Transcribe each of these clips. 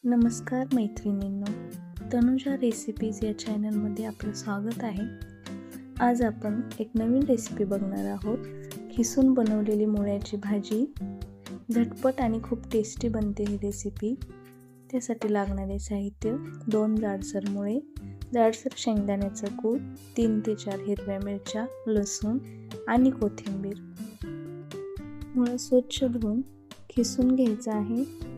नमस्कार मैत्रिणींनो, तनुजा रेसिपीज या चॅनलमध्ये आपलं स्वागत आहे. आज आपण एक नवीन रेसिपी बघणार आहोत. खिसून बनवलेली मुळ्याची भाजी. झटपट आणि खूप टेस्टी बनते ही रेसिपी. त्यासाठी लागणारे साहित्य: 2 जाडसर मुळे, जाडसर शेंगदाण्याचं कूट, 3 ते 4 हिरव्या मिरच्या, लसूण आणि कोथिंबीर. मुळं स्वच्छ धुवून खिसून घ्यायचं आहे.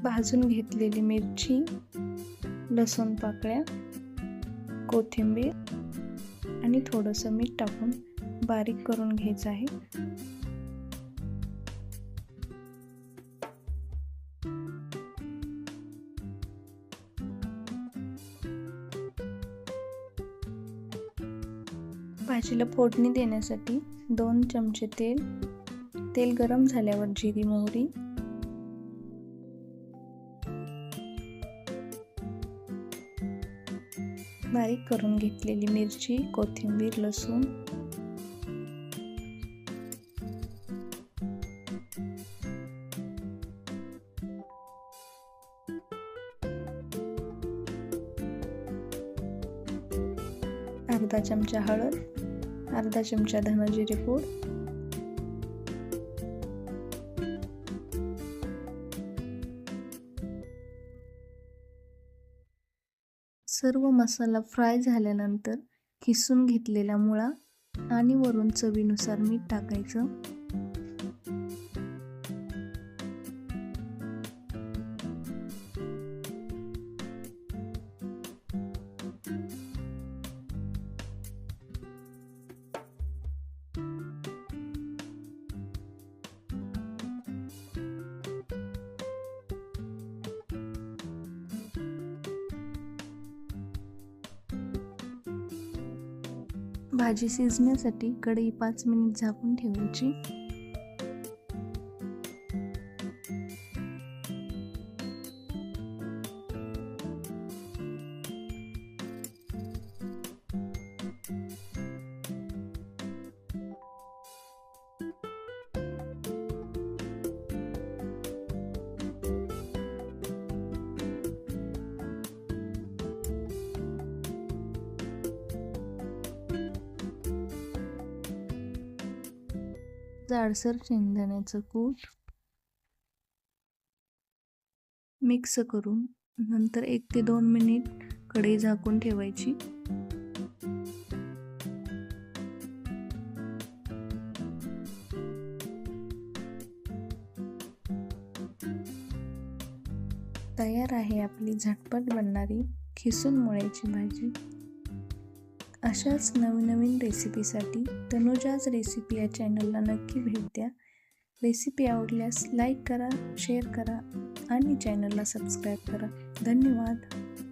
भाजून घेतलेली मिरची, लसूण पाकळ्या, कोथिंबीर आणि थोडंसं मीठ टाकून बारीक करून घ्यायचं आहे. भाजीला फोडणी देण्यासाठी 2 चमचे तेल गरम झाल्यावर जिरी मोहरी, बारीक करून घेतलेली मिरची, कोथिंबीर, लसूण, अर्धा चमचा हळद, अर्धा चमचा धने-जिरे पूड, सर्व मसाला फ्राय झाल्यानंतर खिसून घेतलेला मुळा आणि वरून चवीनुसार मीठ टाकायचं. भाजी शिजण्यासाठी कढई 5 मिनिट झाकून ठेवायची. जाडसर शेंगदाण्याचं कूट मिक्स करून नंतर 1 ते 2 मिनिट कढई झाकून ठेवायची. तयार आहे आपली झटपट बनणारी खिसून मुळ्याची भाजी. अशाच नवीन रेसिपीसाठी तनुजाज रेसिपी या चॅनलला नक्की भेट द्या. रेसिपी आवडल्यास लाईक करा, शेअर करा आणि चॅनलला सबस्क्राईब करा. धन्यवाद.